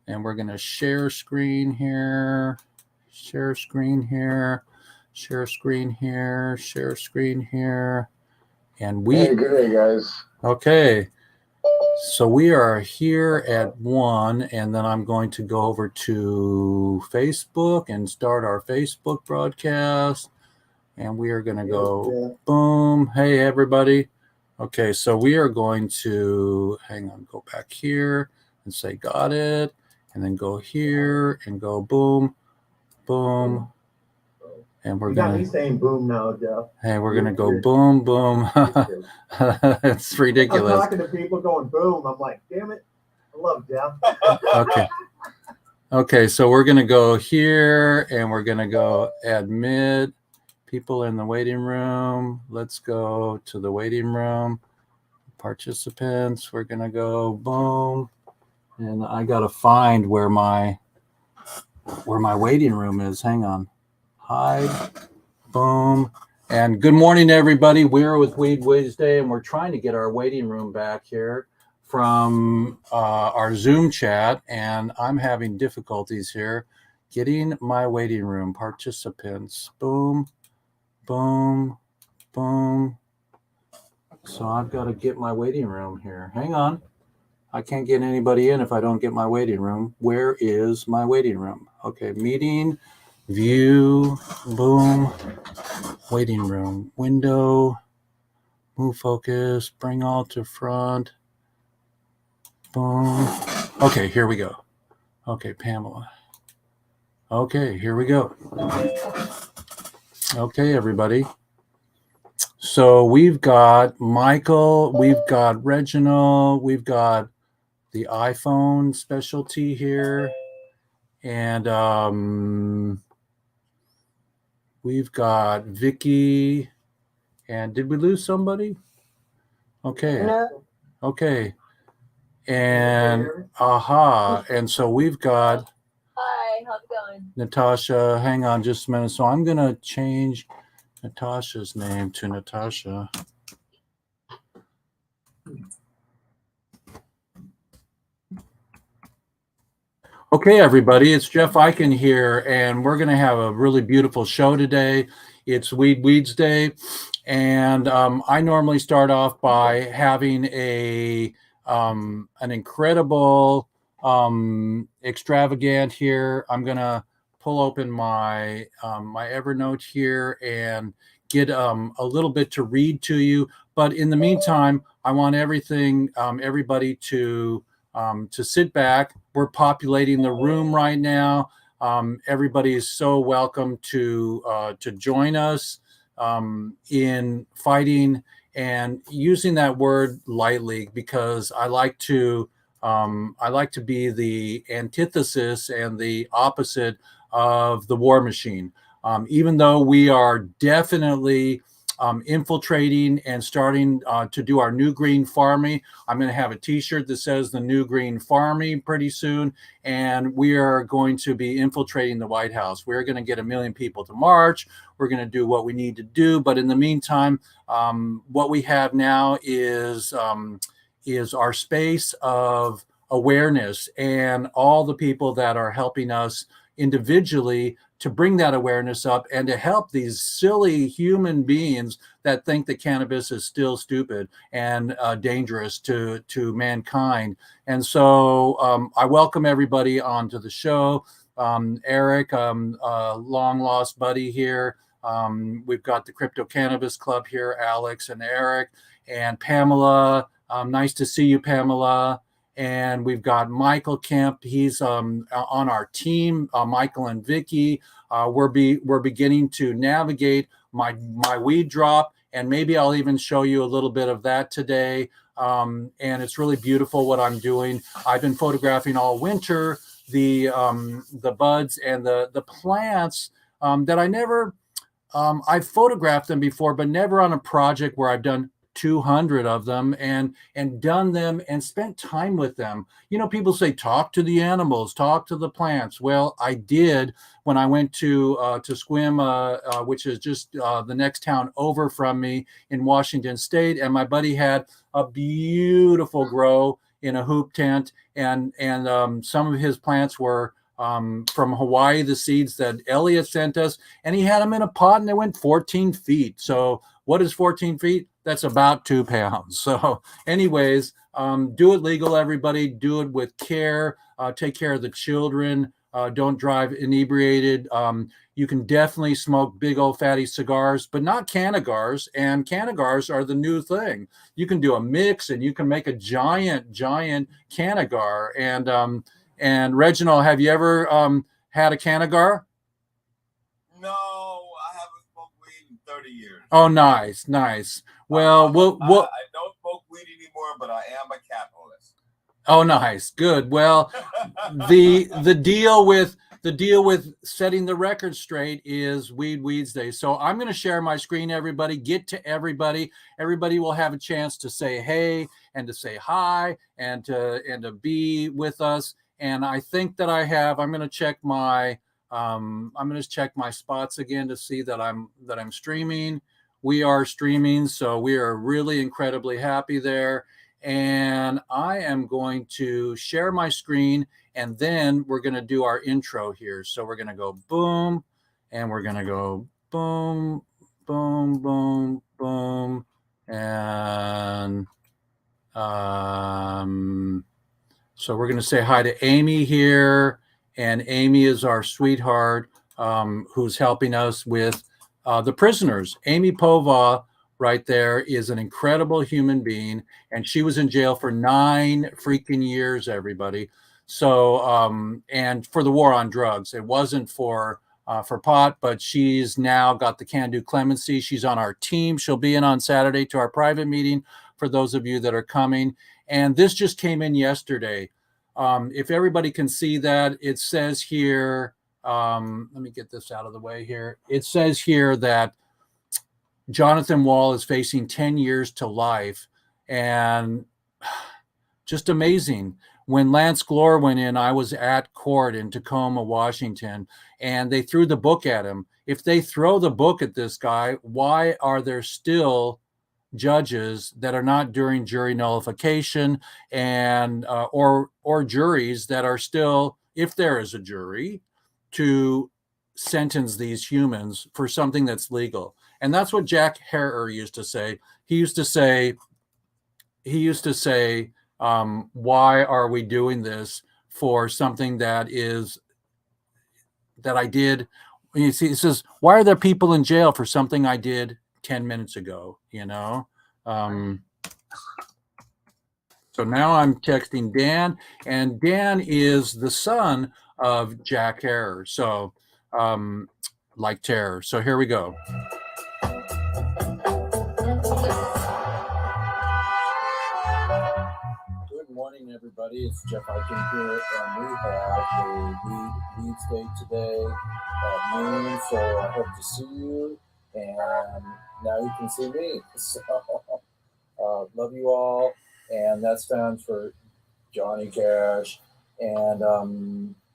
and we're going to share screen here, share screen here, share screen here, share screen here. And hey, good day, guys. Okay. So we are here at 1, and then I'm going to go over to Facebook and start our Facebook broadcast. And we are going to go boom. Hey, everybody. Okay, so we are going to, hang on, go back here and say got it. And then go here and go boom, boom. And we're going to. You got me saying boom now, Jeff. Hey, we're going to go boom, boom. It's ridiculous. I'm talking to people going boom. I'm like, damn it. I love Jeff. Okay. Okay, so we're going to go here and we're going to go admit people in the waiting room. Let's go to the waiting room. Participants, we're going to go boom. And I got to find where my waiting room is. Hang on. Hide. Boom. And good morning, everybody. We're with Weed Wednesday, and we're trying to get our waiting room back here from our Zoom chat, and I'm having difficulties here getting my waiting room participants. Boom, boom, boom. So I've got to get my waiting room here. Hang on. I can't get anybody in if I don't get my waiting room. Where is my waiting room? Okay, meeting, view, boom, waiting room, window, move focus, bring all to front, boom. Okay, here we go. Okay, Pamela. Okay, here we go. Okay, everybody. So we've got Michael, we've got Reginald, we've got the iPhone specialty here, and we've got Vicky. And did we lose somebody? Okay. No. Okay. And aha. And so we've got. Hi, how's it going? Natasha. Hang on just a minute. So I'm going to change Natasha's name to Natasha. Okay, everybody, it's Jeff Eichen here, and we're going to have a really beautiful show today. It's Weeds Day, and I normally start off by having an incredible extravagant here. I'm going to pull open my my Evernote here and get a little bit to read to you. But in the meantime, I want everybody to sit back. We're populating the room right now. Everybody is so welcome to join us in fighting, and using that word lightly, because I like to be the antithesis and the opposite of the war machine. Even though we are definitely infiltrating and starting to do our New Green Farming. I'm going to have a t-shirt that says the New Green Farming pretty soon, and we are going to be infiltrating the White House. We're going to get 1 million people to march. We're going to do what we need to do, but in the meantime, what we have now is our space of awareness, and all the people that are helping us individually to bring that awareness up and to help these silly human beings that think that cannabis is still stupid and dangerous to mankind. And so I welcome everybody onto the show. Eric, long lost buddy here. We've got the Crypto Cannabis Club here, Alex and Eric, and Pamela. Nice to see you, Pamela. And we've got Michael Kemp. He's on our team. Michael and Vicky. We're beginning to navigate my weed drop, and maybe I'll even show you a little bit of that today. And it's really beautiful what I'm doing. I've been photographing all winter the buds and the plants that I never. I've photographed them before, but never on a project where I've done 200 of them and done them and spent time with them. You know, people say, talk to the animals, talk to the plants. Well, I did when I went to Sequim, which is just the next town over from me in Washington State. And my buddy had a beautiful grow in a hoop tent, and some of his plants were from Hawaii, the seeds that Elliot sent us, and he had them in a pot and they went 14 feet. So what is 14 feet? That's about 2 pounds. So anyways, do it legal, everybody. Do it with care. Take care of the children. Don't drive inebriated. You can definitely smoke big old fatty cigars, but not cannagars. And cannagars are the new thing. You can do a mix and you can make a giant cannagar. And Reginald, have you ever had a cannagar? No, I haven't smoked weed in 30 years. Oh, nice. Well, I don't smoke weed anymore, but I am a capitalist. Oh, nice, good. Well, the deal with setting the record straight is WEEDSDAYS. So I'm going to share my screen, everybody. Get to everybody. Everybody will have a chance to say hey and to say hi and to be with us. And I think that I'm going to check my spots again to see that I'm streaming. We are streaming, so we are really incredibly happy there. And I am going to share my screen, and then we're going to do our intro here. So we're going to go boom, and we're going to go boom, boom, boom, boom, and so we're going to say hi to Amy here, and Amy is our sweetheart who's helping us with the prisoners. Amy Pova right there is an incredible human being, and she was in jail for 9 freaking years, everybody. So, and for the war on drugs, it wasn't for pot, but she's now got the can-do clemency. She's on our team. She'll be in on Saturday to our private meeting for those of you that are coming. And this just came in yesterday. If everybody can see that, it says here, let me get this out of the way here. It says here that Jonathan Wall is facing 10 years to life, and just amazing. When Lance Glore went in, I was at court in Tacoma, Washington, and they threw the book at him. If they throw the book at this guy, why are there still judges that are not doing jury nullification and or juries that are still, if there is a jury, to sentence these humans for something that's legal? And that's what Jack Herer used to say. He used to say, why are we doing this for something that I did? You see, he says, why are there people in jail for something I did 10 minutes ago, you know? So now I'm texting Dan, and Dan is the son of Jack Herer. So, like terror. So here we go. Good morning, everybody. It's Jeff Eichen here, and we have a WEEDSDAY today at noon. So I hope to see you, and now you can see me. So love you all, and that stands for Johnny Cash, and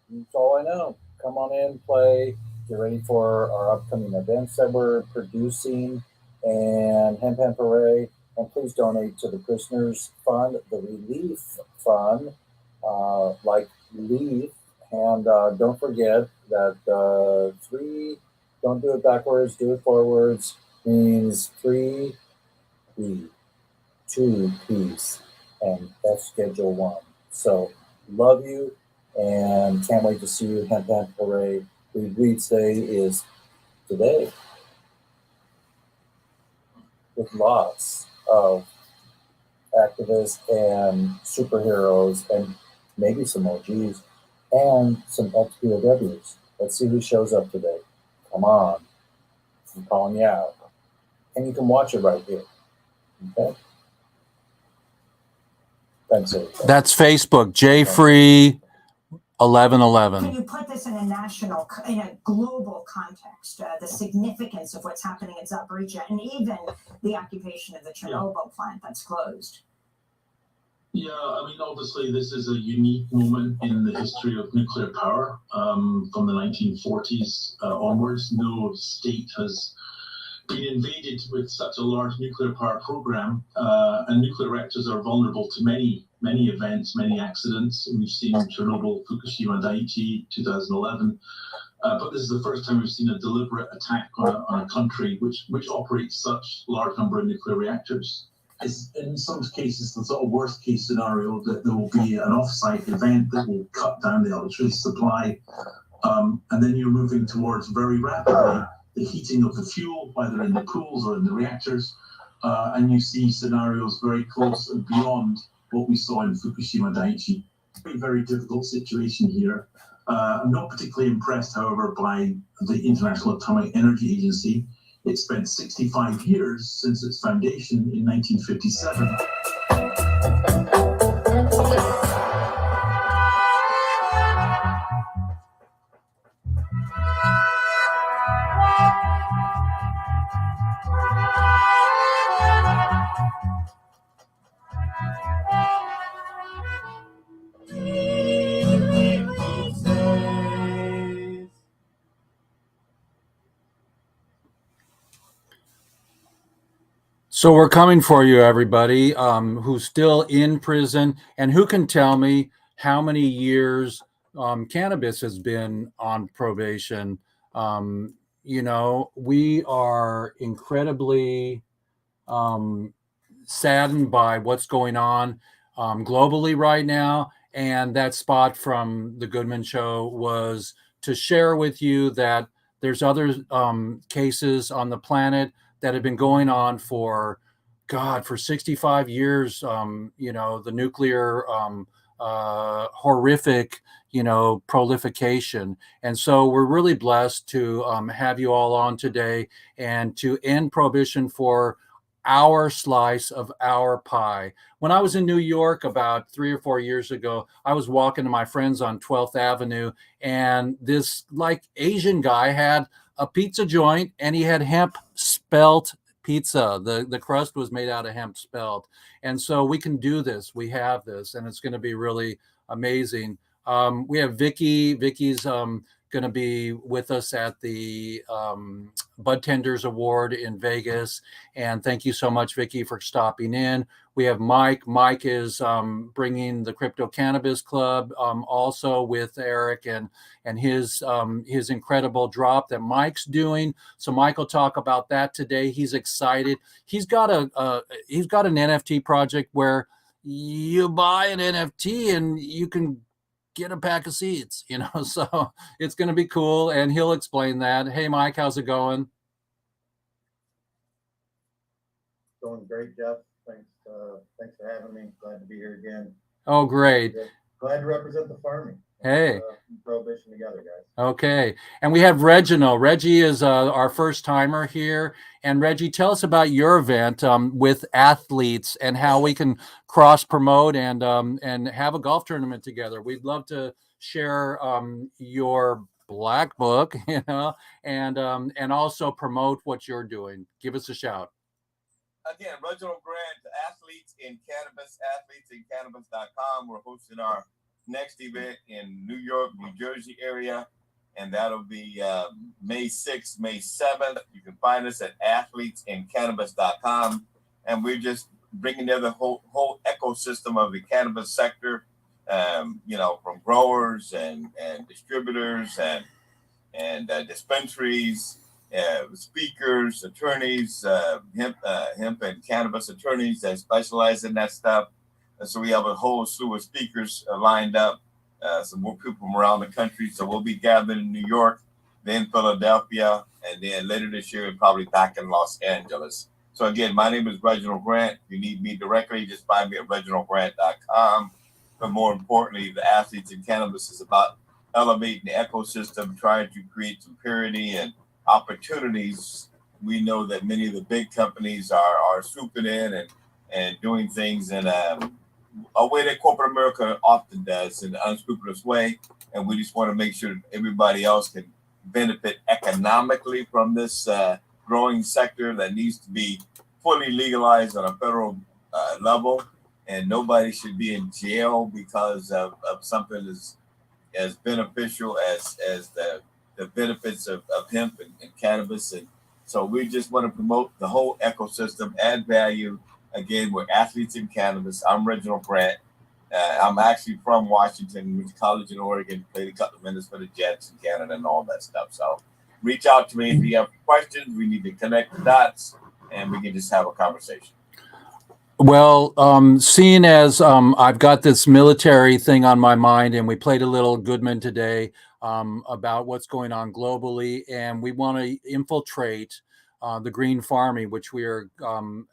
that's all I know. Come on in, play, get ready for our upcoming events that we're producing, and Hemp Hooray. And please donate to the Prisoners Fund, the Relief Fund, like Leaf. And don't forget that don't do it backwards, do it forwards, means 3, B, 2 piece, and F schedule 1. So love you, and can't wait to see you. Hemp Hooray. WEEDSDAY is today, with lots of activists and superheroes and maybe some OGs and some ex-POWs. Let's see who shows up today. Come on. I'm calling you out. And you can watch it right here. Okay? Thanks, everybody. That's Facebook. JFree 1111. Can you put this in a global context, the significance of what's happening at Zaporizhzhia, and even the occupation of the Chernobyl plant that's closed? Yeah, I mean, obviously, this is a unique moment in the history of nuclear power. From the 1940s onwards, no state has been invaded with such a large nuclear power program, and nuclear reactors are vulnerable to many events, many accidents. We've seen Chernobyl, Fukushima, Daiichi, 2011. But this is the first time we've seen a deliberate attack on a country which operates such large number of nuclear reactors. It's in some cases the sort of worst case scenario that there will be an off-site event that will cut down the electricity supply, and then you're moving towards very rapidly the heating of the fuel, either in the pools or in the reactors, and you see scenarios very close and beyond what we saw in Fukushima Daiichi. Very difficult situation here. I'm not particularly impressed, however, by the International Atomic Energy Agency. It spent 65 years since its foundation in 1957. So we're coming for you, everybody who's still in prison, and who can tell me how many years Cannabis has been on probation. You know, we are incredibly saddened by what's going on globally right now. And that spot from the Goodman Show was to share with you that there's other cases on the planet that have been going on for 65 years. You know, the nuclear horrific, you know, proliferation. And so we're really blessed to have you all on today and to end prohibition for our slice of our pie. When I was in New York about 3 or 4 years ago, I was walking to my friends on 12th Avenue, and this like Asian guy had a pizza joint, and he had hemp spelt pizza. The crust was made out of hemp spelt. And so we can do this. We have this, and it's going to be really amazing. We have Vicky. Vicky's going to be with us at the Bud Tenders Award in Vegas. And thank you so much, Vicky, for stopping in. We have Mike. Mike is bringing the Crypto Cannabis Club also with Eric and his incredible drop that Mike's doing. So Mike will talk about that today. He's excited. He's got an NFT project where you buy an NFT and you can get a pack of seeds, you know, so it's going to be cool. And he'll explain that. Hey, Mike, how's it going? Going great, Jeff. Thanks for having me. Glad to be here again. Oh, great. Glad to represent the farming. Hey. Prohibition together, guys. Okay. And we have Reginald. Reggie is our first timer here. And Reggie, tell us about your event with athletes and how we can cross promote and have a golf tournament together. We'd love to share your black book, you know, and also promote what you're doing. Give us a shout. Again, Reginald Grant, Athletes in Cannabis, athletesinCannabis.com. We're hosting our next event in New York, New Jersey area, and that'll be May 6th, May 7th. You can find us at athletesinCannabis.com, and we're just bringing together the whole ecosystem of the cannabis sector, you know, from growers and distributors and dispensaries, speakers, attorneys, hemp and cannabis attorneys that specialize in that stuff. And so we have a whole slew of speakers lined up, some more people from around the country. So we'll be gathering in New York, then Philadelphia, and then later this year, probably back in Los Angeles. So again, my name is Reginald Grant. If you need me directly, just find me at reginaldgrant.com. But more importantly, the Athletes in Cannabis is about elevating the ecosystem, trying to create some parity and opportunities. We know that many of the big companies are swooping in and doing things in a way that corporate America often does, in an unscrupulous way. And we just want to make sure everybody else can benefit economically from this growing sector that needs to be fully legalized on a federal level. And nobody should be in jail because of something as beneficial as the benefits of hemp and cannabis. And So we just want to promote the whole ecosystem, add value. Again, we're athletes in cannabis. I'm Reginald Grant. I'm actually from Washington, went to college in Oregon, played a couple of minutes for the Jets in Canada and all that stuff. So reach out to me if you have questions. We need to connect the dots and we can just have a conversation. Well, seeing as I've got this military thing on my mind, and we played a little Goodman today about what's going on globally, and we want to infiltrate the green farming, which we are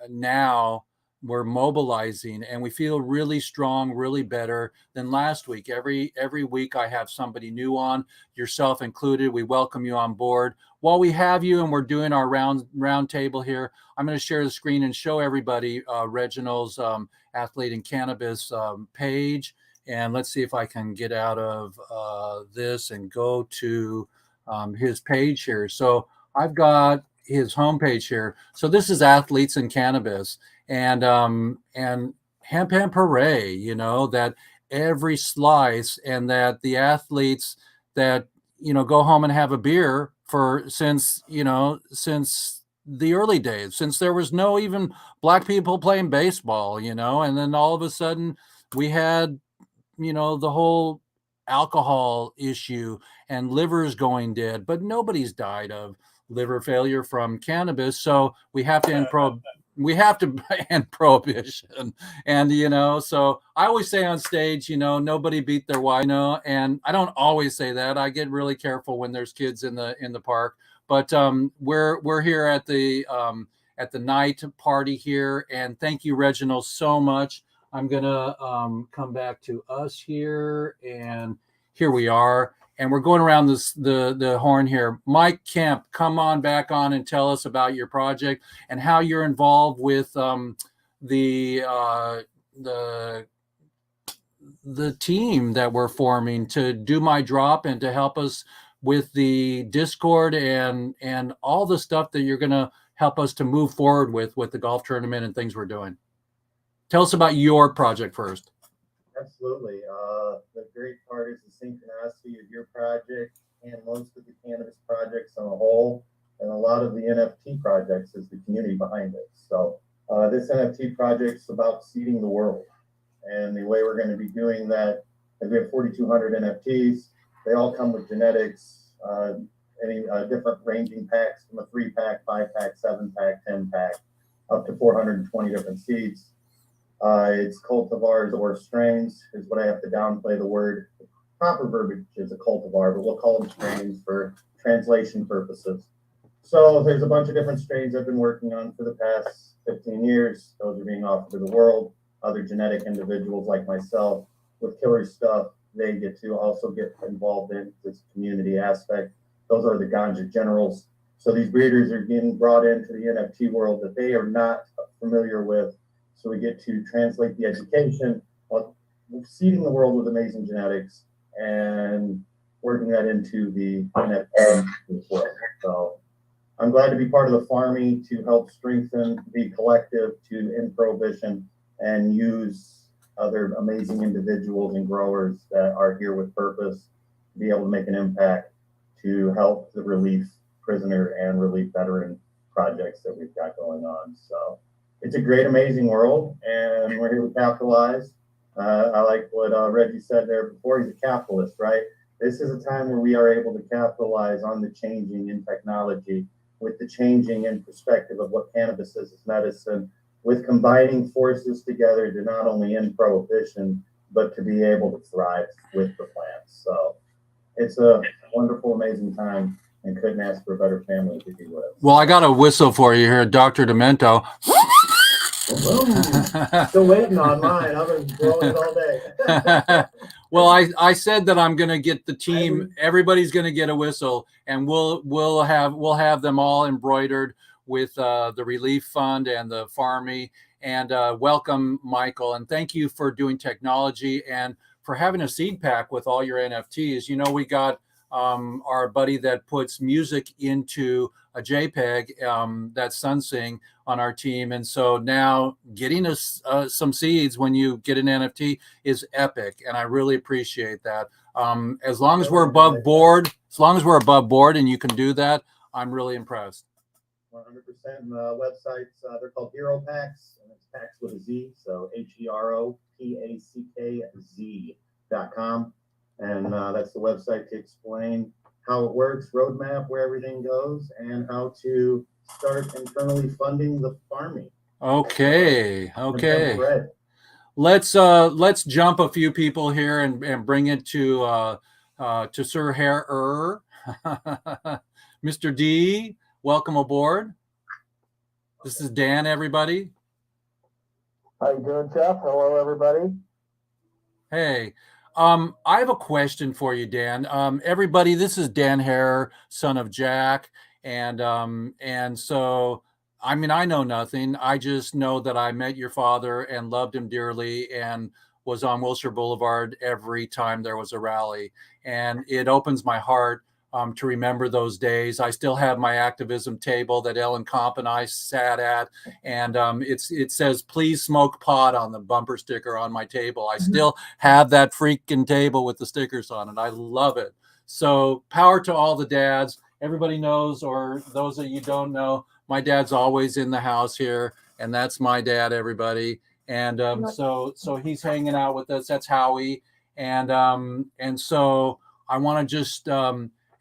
now we're mobilizing, and we feel really strong, really better than last week. Every week I have somebody new on, yourself included. We welcome you on board. While we have you and we're doing our round table here, I'm going to share the screen and show everybody Reginald's Athlete in Cannabis page. And let's see if I can get out of this and go to his page here. So I've got his homepage here. So this is Athletes in Cannabis, and hemp hooray, you know, that every slice, and that the athletes that, you know, go home and have a beer since the early days, since there was no even black people playing baseball, you know, and then all of a sudden we had, you know, the whole alcohol issue and livers going dead, but nobody's died of liver failure from cannabis. So we have to end prohibition. And, you know, so I always say on stage, you know, nobody beat their wife, you know, and I don't always say that. I get really careful when there's kids in the park, but we're here at the night party here. And thank you, Reginald, so much. I'm gonna come back to us here, and here we are. And we're going around the horn here. Mike Kemp, come on back on and tell us about your project and how you're involved with the team that we're forming to do my drop and to help us with the Discord and all the stuff that you're going to help us to move forward with the golf tournament and things we're doing. Tell us about your project first. Absolutely. The great part is the synchronicity of your project and most of the cannabis projects on a whole, and a lot of the NFT projects is the community behind it. So this NFT project is about seeding the world. And the way we're going to be doing that is we have 4,200 NFTs. They all come with genetics, any different ranging packs from a 3-pack, 5-pack, 7-pack, 10-pack, up to 420 different seeds. It's cultivars or strains is what I have to downplay the word. The proper verbiage is a cultivar, but we'll call them strains for translation purposes. So there's a bunch of different strains I've been working on for the past 15 years. Those are being offered to the world. Other genetic individuals like myself with killer stuff, they get to also get involved in this community aspect. Those are the ganja generals. So these breeders are being brought into the NFT world that they are not familiar with. So we get to translate the education while seeding the world with amazing genetics and working that into the NFT as well. So I'm glad to be part of the farming to help strengthen the collective to end prohibition and use other amazing individuals and growers that are here with purpose to be able to make an impact to help the relief prisoner and relief veteran projects that we've got going on. So it's a great, amazing world, and we're here to capitalize. I like what Reggie said there before. He's a capitalist, right? This is a time where we are able to capitalize on the changing in technology, with the changing in perspective of what cannabis is as medicine, with combining forces together to not only end prohibition, but to be able to thrive with the plants. So it's a wonderful, amazing time, and couldn't ask for a better family to be with. Well, I got a whistle for you here, Dr. Demento. Still waiting on mine. I've been blowing it all day. Well, I said that I'm going to get the team. Everybody's going to get a whistle, and we'll have them all embroidered with the Relief Fund and the Farmy. And welcome, Michael, and thank you for doing technology and for having a seed pack with all your NFTs. You know, we got our buddy that puts music into a JPEG, that's Sunsing, on our team. And so now getting us some seeds when you get an NFT is epic. And I really appreciate that. As long as we're above board and you can do that, I'm really impressed. 100%. And the websites, they're called Hero Packs, and it's packs with a Z, so HEROPACKZ.com. And that's the website to explain how it works, roadmap, where everything goes, and how to start internally funding the farming. Okay. Let's jump a few people here and bring it to Sir Hair. Mr. D, welcome aboard. This is Dan, everybody. How you doing, Jeff? Hello, everybody. Hey, I have a question for you, Dan. Everybody, this is Dan Hare, son of Jack, and so I mean, I know nothing. I just know that I met your father and loved him dearly, and was on Wilshire Boulevard every time there was a rally, and it opens my heart to remember those days. I still have my activism table that Ellen Comp and I sat at, and it says "Please smoke pot" on the bumper sticker on my table. I still have that freaking table with the stickers on it. I love it. So power to all the dads. Everybody knows, or those that you don't know, my dad's always in the house here, and that's my dad, everybody. And so he's hanging out with us. That's Howie, and so I want to just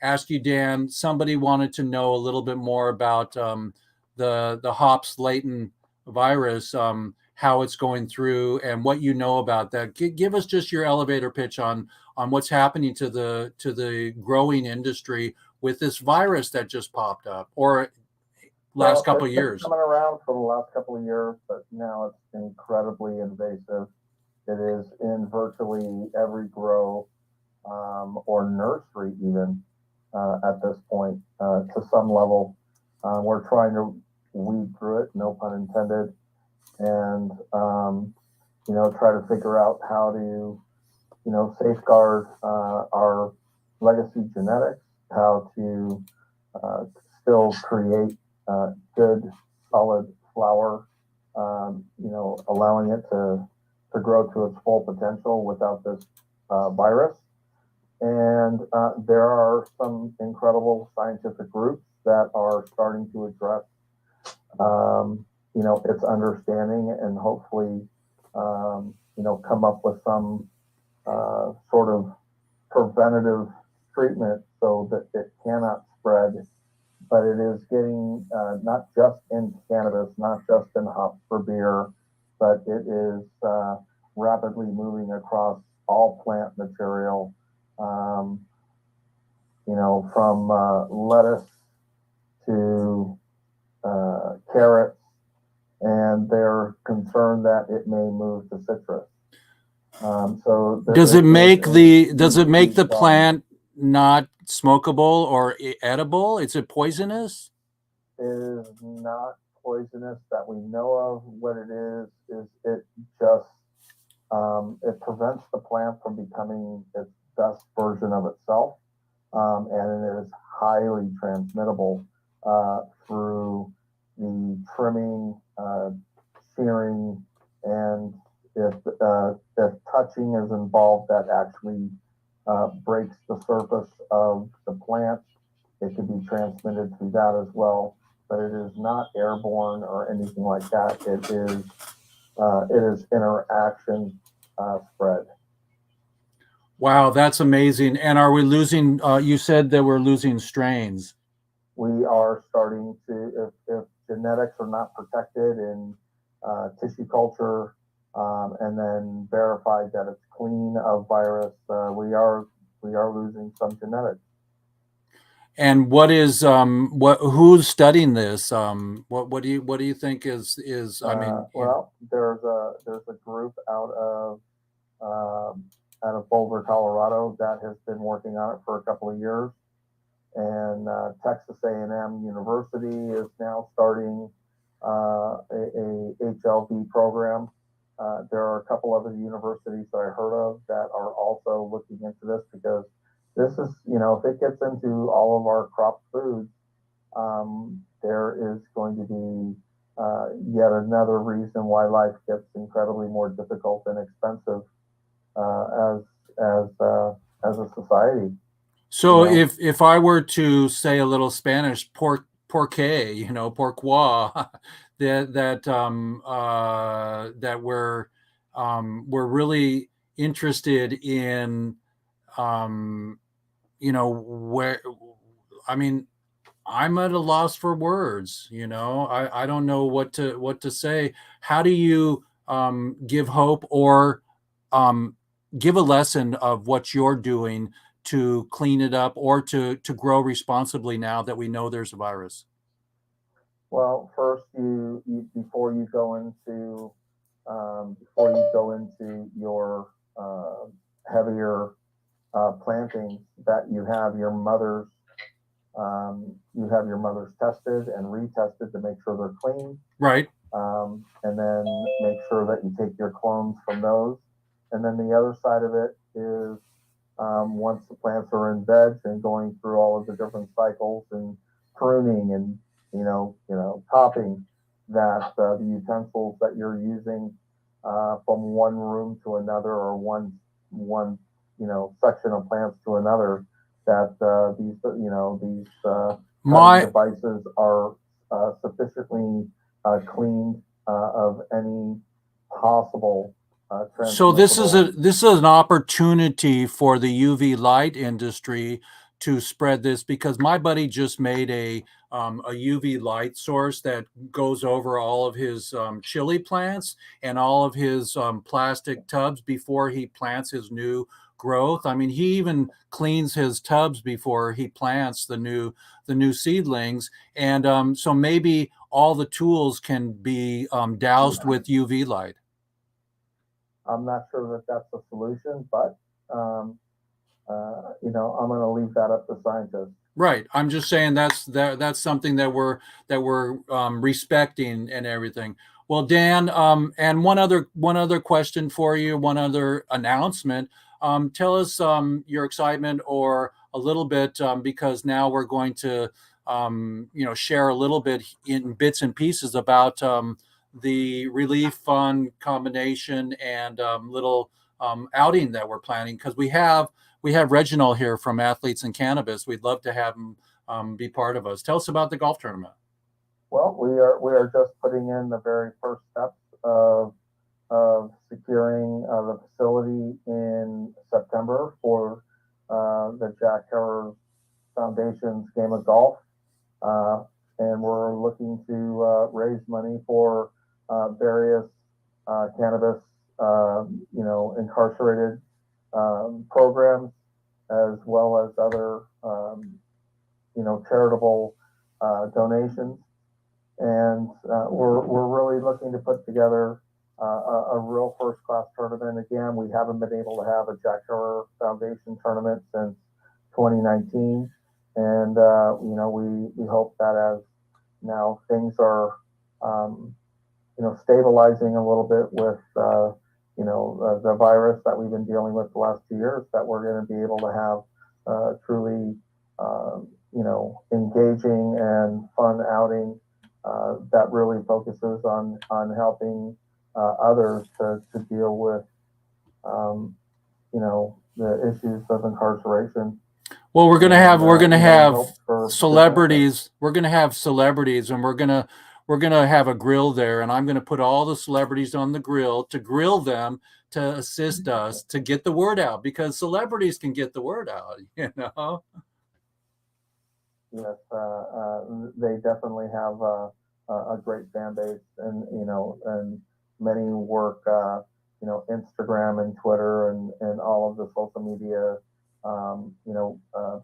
ask you, Dan. Somebody wanted to know a little bit more about the hops latent virus, how it's going through, and what you know about that. Give us just your elevator pitch on what's happening to the growing industry with this virus that just popped up, or last couple of years. Coming around for the last couple of years, but now it's incredibly invasive. It is in virtually every grow or nursery even at this point to some level. We're trying to weed through it, no pun intended, and try to figure out how to safeguard our legacy genetics, how to still create good solid flower, allowing it to grow to its full potential without this virus. And there are some incredible scientific groups that are starting to address, its understanding, and hopefully, come up with some sort of preventative treatment so that it cannot spread. But it is getting not just in cannabis, not just in hops for beer, but it is rapidly moving across all plant material, from lettuce to carrots, and they're concerned that it may move to citrus. So does it make the plant not smokable or edible? Is it poisonous? It is not poisonous that we know of. What it is it just it prevents the plant from becoming its best version of itself, and it is highly transmittable through the trimming, shearing, and if touching is involved, that actually breaks the surface of the plant. It could be transmitted through that as well, but it is not airborne or anything like that. It is interaction spread. Wow, that's amazing. And are we losing? You said that we're losing strains. We are starting to, if genetics are not protected in tissue culture, and then verified that it's clean of virus, we are losing some genetics. And what is who's studying this? What do you think is I mean, well, there's a group out of Boulder, Colorado, that has been working on it for a couple of years, and Texas A&M University is now starting a HLV program. There are a couple other universities that I heard of that are also looking into this, because this is, if it gets into all of our crop foods, there is going to be yet another reason why life gets incredibly more difficult and expensive as a society. So if I were to say a little Spanish, por pourquoi, pourquoi that we're really interested in, where, I mean, I'm at a loss for words. I don't know what to say. How do you give hope or give a lesson of what you're doing to clean it up or to grow responsibly now that we know there's a virus? Well, first, you before you go into your heavier plantings, that you have your mothers tested and retested to make sure they're clean, Right. and then make sure that you take your clones from those. And then the other side of it is, once the plants are in veg and going through all of the different cycles and pruning and topping, that the utensils that you're using from one room to another, or one section of plants to another, that these My devices are sufficiently cleaned of any possible So this is transmissible. an opportunity for the UV light industry to spread this, because my buddy just made a UV light source that goes over all of his chili plants and all of his plastic tubs before he plants his new growth. I mean, he even cleans his tubs before he plants the new seedlings, and so maybe all the tools can be doused with UV light. I'm not sure that that's the solution, but I'm going to leave that up to scientists. Right. I'm just saying that's something that we're respecting and everything. Well, Dan, and one other question for you, one other announcement. Tell us your excitement, or a little bit, because now we're going to share a little bit in bits and pieces about the relief fund combination and little outing that we're planning, because we have Reginald here from Athletes in Cannabis. We'd love to have him be part of us. Tell us about the golf tournament. Well, we are just putting in the very first steps of securing the facility in September for the Jack Harris Foundation's game of golf, and we're looking to raise money for various cannabis, incarcerated programs, as well as other, charitable donations. And we're really looking to put together a real first-class tournament. Again, we haven't been able to have a Jack Harris Foundation tournament since 2019, and we hope that as now things are stabilizing a little bit with the virus that we've been dealing with the last 2 years, that we're going to be able to have truly engaging and fun outing that really focuses on helping others to deal with the issues of incarceration. Well, we're going to have celebrities. We're going to have celebrities, and we're going to have a grill there, and I'm going to put all the celebrities on the grill to grill them, to assist us to get the word out, because celebrities can get the word out, Yes, they definitely have a great fan base, and many work, Instagram and Twitter and all of the social media,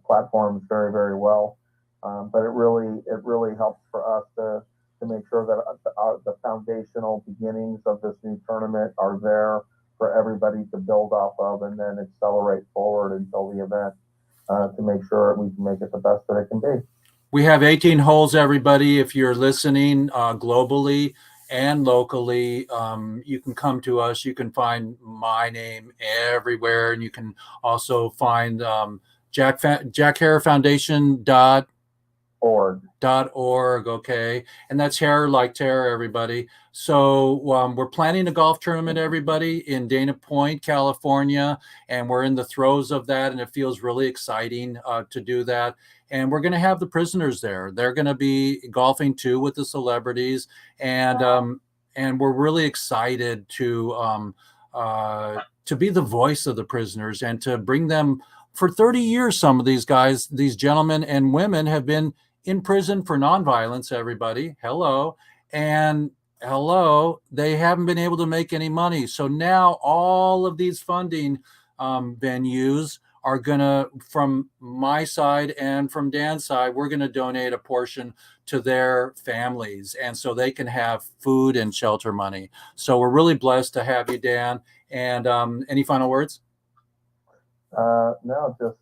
platforms very, very well. But it really helps for us to make sure that the foundational beginnings of this new tournament are there for everybody to build off of, and then accelerate forward until the event, to make sure we can make it the best that it can be. We have 18 holes, everybody. If you're listening globally and locally, you can come to us. You can find my name everywhere, and you can also find Jack Harris Foundation .org. .org, okay, and that's hair like terror, everybody. So we're planning a golf tournament, everybody, in Dana Point, California, and we're in the throes of that, and it feels really exciting to do that. And we're going to have the prisoners there. They're going to be golfing too with the celebrities, and we're really excited to be the voice of the prisoners and to bring them. For 30 years, some of these guys, these gentlemen and women, have been in prison for nonviolence, everybody. Hello. And hello, they haven't been able to make any money. So now all of these funding venues are going to, from my side and from Dan's side, we're going to donate a portion to their families. And so they can have food and shelter money. So we're really blessed to have you, Dan. And any final words? No, just,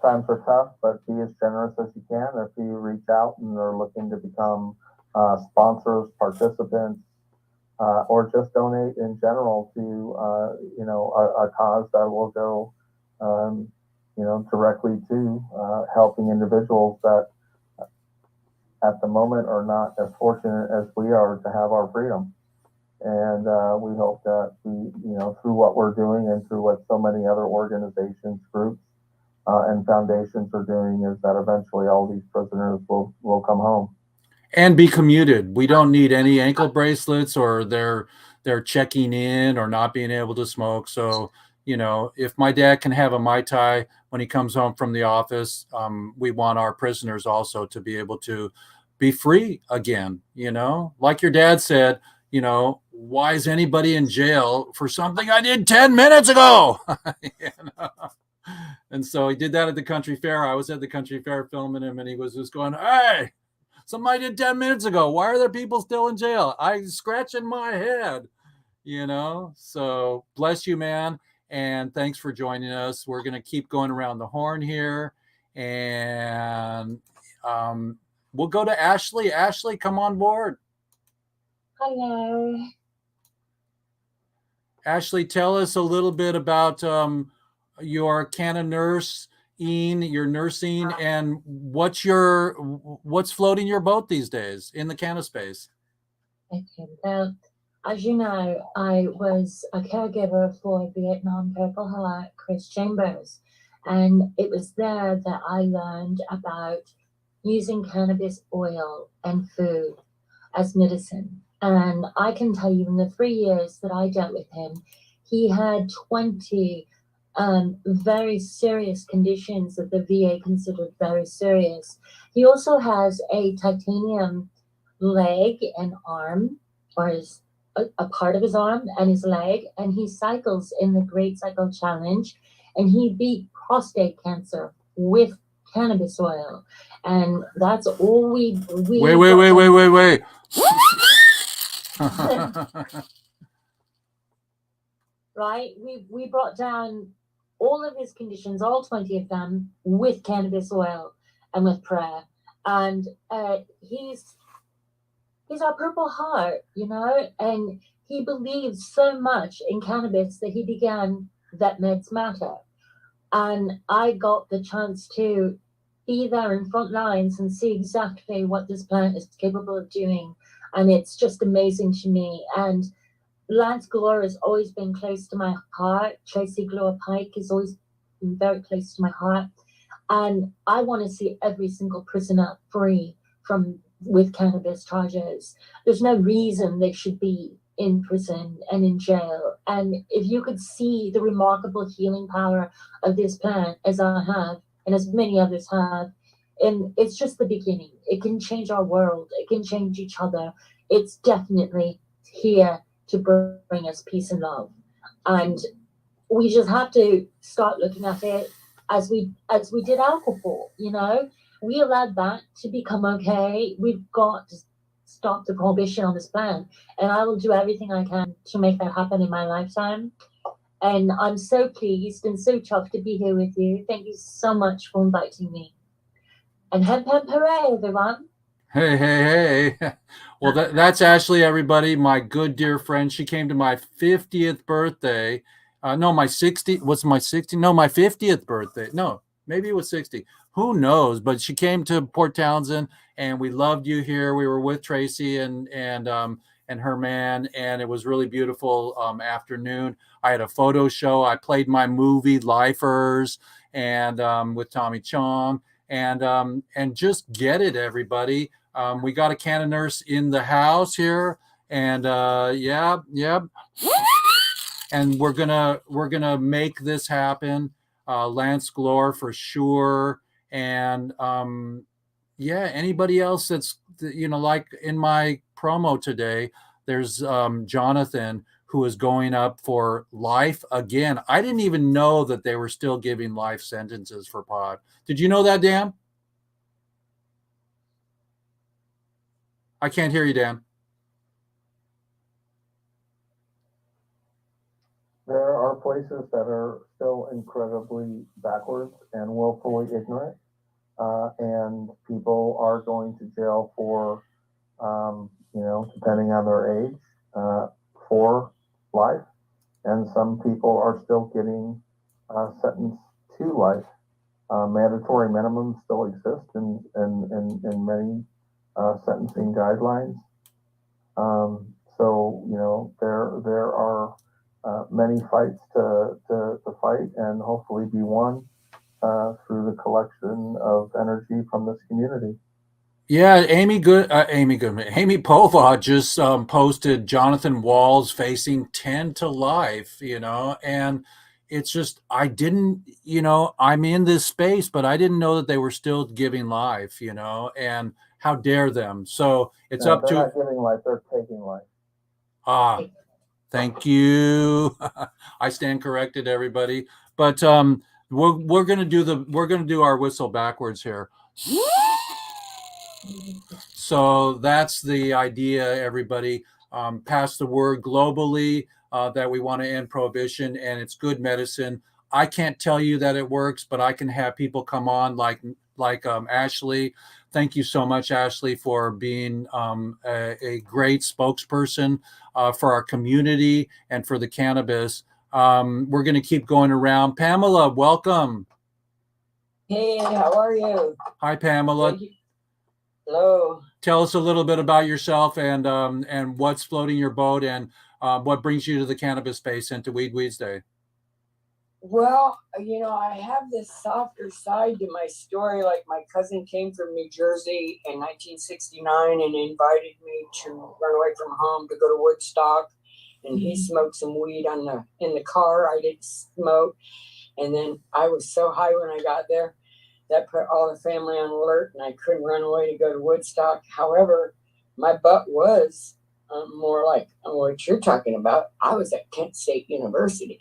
times are tough, but be as generous as you can. If you reach out and are looking to become sponsors, participants, or just donate in general to, a cause that will go, directly to helping individuals that at the moment are not as fortunate as we are to have our freedom. And we hope that through what we're doing and through what so many other organizations, groups, and foundations are doing, is that eventually all these prisoners will come home and be commuted. We don't need any ankle bracelets or they're checking in or not being able to smoke. So, if my dad can have a Mai Tai when he comes home from the office, we want our prisoners also to be able to be free again. Like your dad said, why is anybody in jail for something I did 10 minutes ago? And so he did that at the country fair. I was at the country fair filming him, and he was just going, hey, something I did 10 minutes ago. Why are there people still in jail? I'm scratching my head, So bless you, man. And thanks for joining us. We're going to keep going around the horn here. And we'll go to Ashley. Ashley, come on board. Hello. Ashley, tell us a little bit about your Cannabis, your nursing, and what's floating your boat these days in the Canna space? Okay, well, as you know, I was a caregiver for Vietnam Purple Heart, Chris Chambers, and it was there that I learned about using cannabis oil and food as medicine. And I can tell you, in the 3 years that I dealt with him, he had 20 very serious conditions that the VA considered very serious. He also has a titanium leg and arm, or a part of his arm and his leg, and he cycles in the Great Cycle Challenge, and he beat prostate cancer with cannabis oil. And that's all we Wait. Right? We brought down all of his conditions, all 20 of them, with cannabis oil and with prayer. And he's our Purple Heart, and he believes so much in cannabis that he began Vet Meds Matter. And I got the chance to be there in front lines and see exactly what this plant is capable of doing. And it's just amazing to me. And Lance Glore has always been close to my heart. Tracy Glore Pike has always been very close to my heart. And I want to see every single prisoner free with cannabis charges. There's no reason they should be in prison and in jail. And if you could see the remarkable healing power of this plant, as I have, and as many others have, and it's just the beginning. It can change our world. It can change each other. It's definitely here to bring us peace and love. And we just have to start looking at it as we did alcohol. We allowed that to become okay. We've got to stop the prohibition on this plant, and I will do everything I can to make that happen in my lifetime. And I'm so pleased and so chuffed to be here with you. Thank you so much for inviting me. And hemp hooray, everyone. Hey. Well, that's Ashley, everybody, my good dear friend. She came to my 50th birthday. My 50th birthday. No, Maybe it was 60. Who knows? But she came to Port Townsend, and we loved you here. We were with Tracy and her man, and it was really beautiful afternoon. I had a photo show. I played my movie Lifers and with Tommy Chong, and just get it, everybody. We got a Canna nurse in the house here, and yeah. And we're gonna make this happen. Lance Glore for sure, and yeah, anybody else that's like in my promo today, there's Jonathan, who is going up for life again. I didn't even know that they were still giving life sentences for pot. Did you know that, Dan? I can't hear you, Dan. There are places that are still incredibly backwards and willfully ignorant, and people are going to jail for, depending on their age, for life, and some people are still getting sentenced to life. Mandatory minimums still exist in many sentencing guidelines. So there are many fights to fight, and hopefully be won through the collection of energy from this community. Yeah, Amy Goodman, Amy Pova just posted Jonathan Walls facing 10 to life, and it's just, I didn't, I'm in this space, but I didn't know that they were still giving life, and how dare them. So it's up They're to. not giving life; they're taking life. Thank you. I stand corrected, everybody. But we're gonna do our whistle backwards here. So that's the idea, everybody. Pass the word globally that we want to end prohibition, and it's good medicine. I can't tell you that it works, but I can have people come on like Ashley. Thank you so much, Ashley, for being a great spokesperson for our community and for the cannabis. We're going to keep going around. Pamela, welcome. Hey, how are you? Hi, Pamela. Hello. Tell us a little bit about yourself and what's floating your boat, and what brings you to the cannabis space and to WEEDSDAYS. Well, I have this softer side to my story. Like, my cousin came from New Jersey in 1969 and invited me to run away from home to go to Woodstock, and he smoked some weed in the car. I didn't smoke, and then I was so high when I got there that put all the family on alert, and I couldn't run away to go to Woodstock. However, my butt was more like what you're talking about. I was at Kent State University.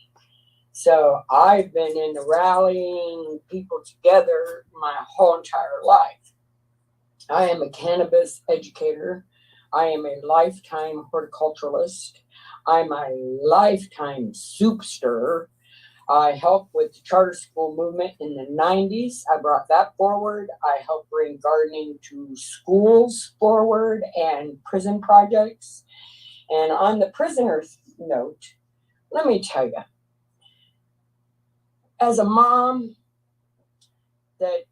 So I've been into rallying people together my whole entire life. I am a cannabis educator. I am a lifetime horticulturalist. I'm a lifetime soup stirrer. I helped with the charter school movement in the 90s. I brought that forward. I helped bring gardening to schools forward and prison projects. And on the prisoner's note, let me tell you, as a mom that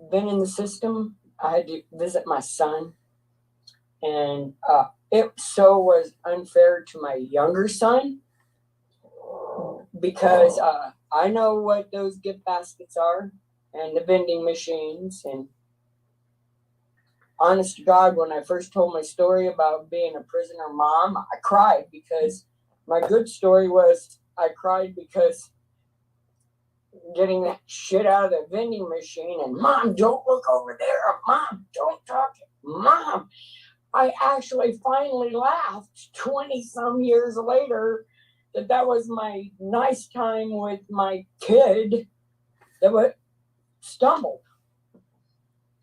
been in the system, I had to visit my son, and it so was unfair to my younger son, because I know what those gift baskets are and the vending machines. And honest to God, when I first told my story about being a prisoner mom, I cried, because my good story was I cried because getting that shit out of the vending machine, and Mom, don't look over there. Mom, don't talk. Mom, I actually finally laughed 20 some years later that was my nice time with my kid that stumbled.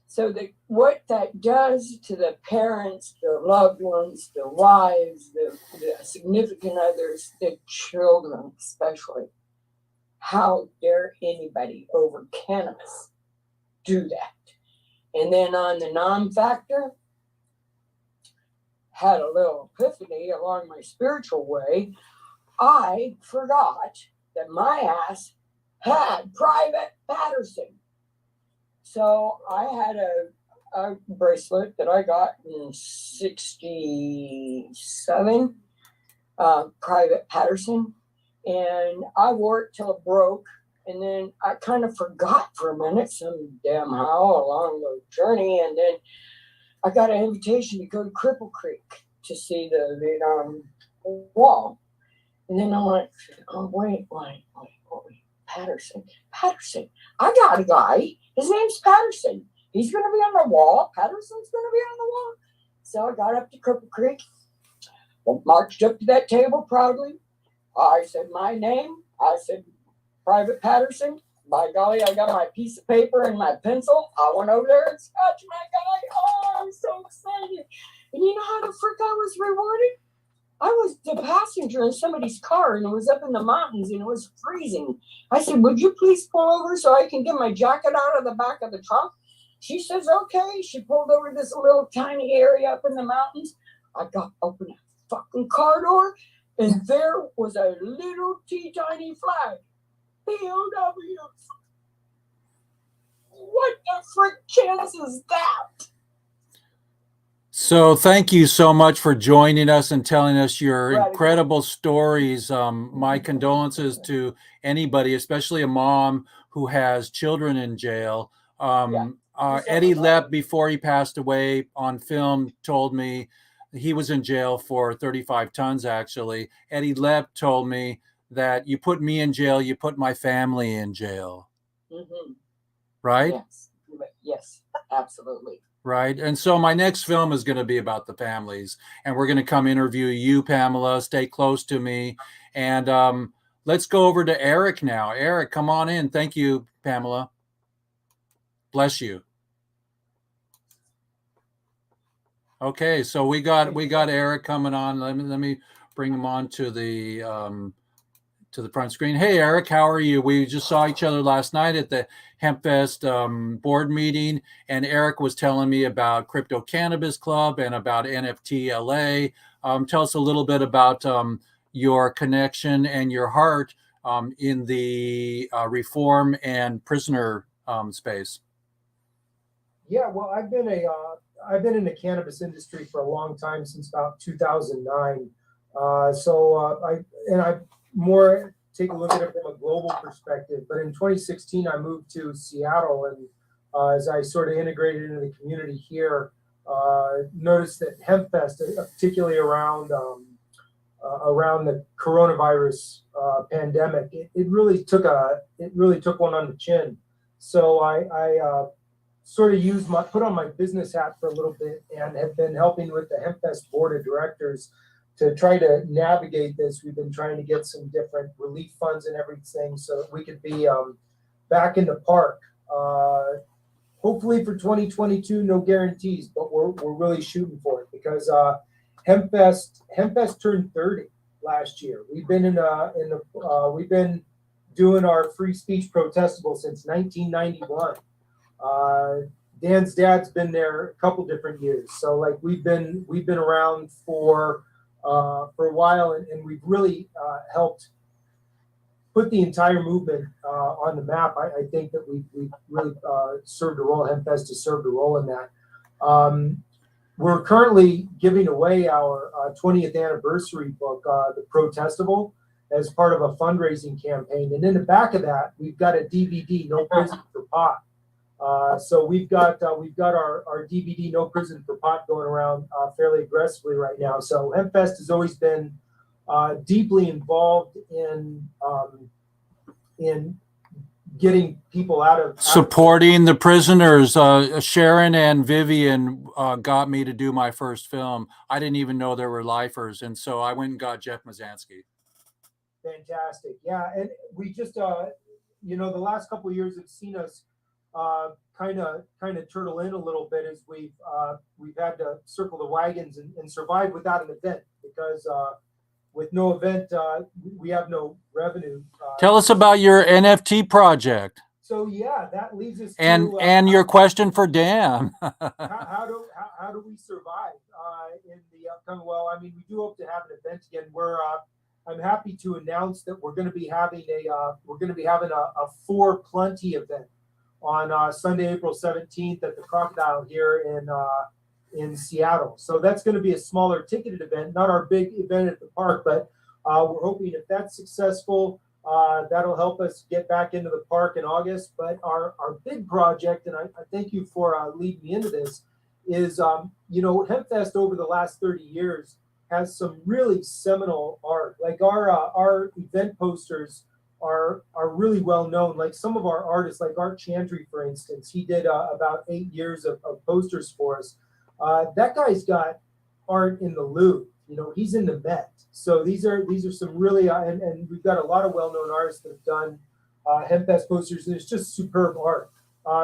So what that does to the parents, the loved ones, the wives, the significant others, the children especially, how dare anybody over cannabis do that? And then on the non-factor, had a little epiphany along my spiritual way. I forgot that my ass had private battery So I had a bracelet that I got in '67, Private Patterson, and I wore it till it broke. And then I kind of forgot for a minute, some damn how along the journey, and then I got an invitation to go to Cripple Creek to see the Vietnam Wall. And then I went, oh, wait, Patterson. I got a guy. His name's Patterson. He's going to be on the wall. Patterson's going to be on the wall. So I got up to Cripple Creek, marched up to that table proudly. I said my name. I said, Private Patterson. By golly, I got my piece of paper and my pencil. I went over there and scratched my guy. Oh, I'm so excited. And you know how the frick I was rewarded? I was the passenger in somebody's car, and it was up in the mountains, and it was freezing. I said, would you please pull over so I can get my jacket out of the back of the trunk? She says, okay. She pulled over this little tiny area up in the mountains. I got open a fucking car door, and there was a little tiny flag. POWs. What the frick chance is that? So thank you so much for joining us and telling us your Right. incredible stories. My condolences to anybody, especially a mom who has children in jail. Eddie Lepp, before he passed away, on film told me he was in jail for 35 tons, actually. Eddie Lepp told me that you put me in jail, you put my family in jail. Mm-hmm. Right? Yes, absolutely. Right. And so my next film is going to be about the families, and we're going to come interview you, Pamela. Stay close to me. And let's go over to Eric now. Eric, come on in. Thank you, Pamela. Bless you. Okay, so we got Eric coming on. Let me bring him on to the front screen. Hey, Eric, how are you? We just saw each other last night at the HempFest board meeting, and Eric was telling me about Crypto Cannabis Club and about NFT LA. Tell us a little bit about your connection and your heart in the reform and prisoner space. Yeah, well, I've been in the cannabis industry for a long time, since about 2009. I more take a look at it from a global perspective. But in 2016, I moved to Seattle, and as I sort of integrated into the community here, noticed that HempFest, particularly around the coronavirus pandemic, it really took one on the chin. So I sort of put on my business hat for a little bit, and have been helping with the HempFest board of directors to try to navigate this. We've been trying to get some different relief funds and everything so that we could be back in the park. Hopefully for 2022, no guarantees, but we're really shooting for it, because HempFest turned 30 last year. We've been we've been doing our free speech protestable since 1991. Dan's dad's been there a couple different years, so like we've been around for a while, and we've really helped put the entire movement on the map. I think that we've really served a role. HempFest has served a role in that. We're currently giving away our 20th anniversary book, The Protestable, as part of a fundraising campaign. And in the back of that, we've got a DVD, No Prison for Pot. So we've got our DVD, No Prison for Pot, going around fairly aggressively right now. So HempFest has always been deeply involved in getting people out of supporting the prisoners. Sharon and Vivian got me to do my first film. I didn't even know there were lifers, and so I went and got Jeff Mazansky. Fantastic, yeah. And we just the last couple of years have seen us kind of turtle in a little bit, as we've had to circle the wagons and survive without an event, because with no event, we have no revenue. Tell us about your NFT project. So yeah, that leads us and your question for Dan. how do we survive in the upcoming? Well, I mean, we do hope to have an event again. I'm happy to announce that we're going to be having a For Plenty event on Sunday, April 17th at the Crocodile here in Seattle. So that's going to be a smaller ticketed event, not our big event at the park, but we're hoping if that's successful, that'll help us get back into the park in August. But our big project, and I thank you for leading me into this, is, HempFest over the last 30 years has some really seminal art. Like our event posters are really well known. Like some of our artists, like Art Chantry, for instance, he did about 8 years of posters for us. That guy's got art in the Louvre. He's in the Met. So these are some really and we've got a lot of well-known artists that have done HempFest posters, and it's just superb art.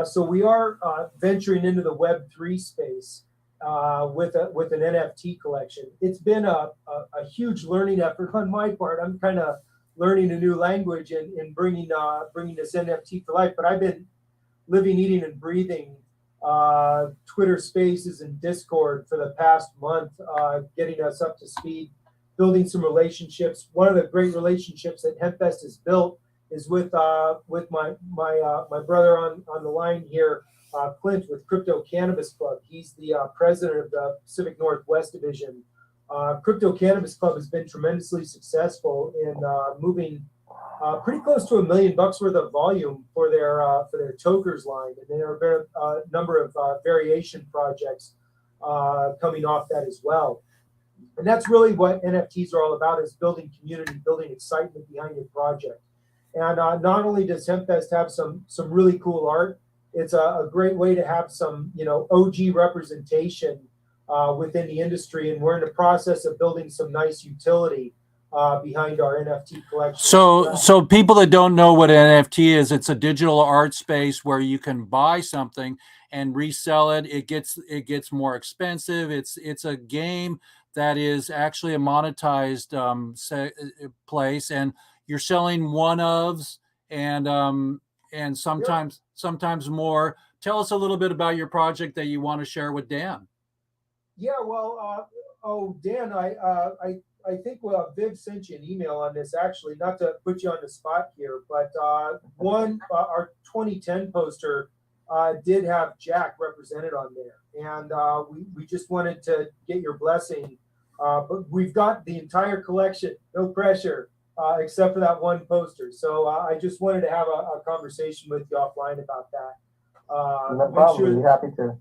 So we are venturing into the Web3 space with an NFT collection. It's been a huge learning effort on my part. I'm kind of learning a new language and bringing this NFT to life. But I've been living, eating, and breathing Twitter Spaces and Discord for the past month, getting us up to speed, building some relationships. One of the great relationships that HempFest has built is with my brother on the line here, Clint, with Crypto Cannabis Club. He's the president of the Pacific Northwest Division. Crypto Cannabis Club has been tremendously successful in moving pretty close to $1 million worth of volume for their tokers line, and there have been a number of variation projects coming off that as well. And that's really what NFTs are all about: is building community, building excitement behind your project. And not only does HempFest have some really cool art, it's a great way to have some OG representation within the industry, and we're in the process of building some nice utility behind our NFT collection. So people that don't know what an NFT is, it's a digital art space where you can buy something and resell it. It gets more expensive. It's a game that is actually a monetized place, and you're selling one-ofs and sometimes more. Tell us a little bit about your project that you want to share with Dan. Yeah, well, Dan, I think Viv sent you an email on this, actually, not to put you on the spot here, but our 2010 poster did have Jack represented on there, and we just wanted to get your blessing. But we've got the entire collection, no pressure, except for that one poster. So I just wanted to have a conversation with you offline about that. No problem. We're happy to.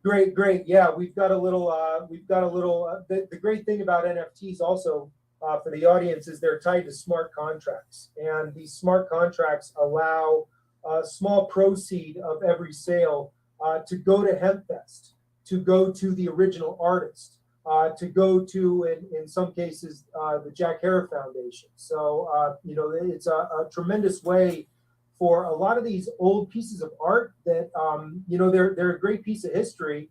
Great. Yeah, we've got a little. The great thing about NFTs also for the audience is they're tied to smart contracts, and these smart contracts allow a small proceed of every sale to go to HempFest, to go to the original artist, to go to, in some cases, the Jack Herer Foundation. So it's a tremendous way for a lot of these old pieces of art that, they're a great piece of history,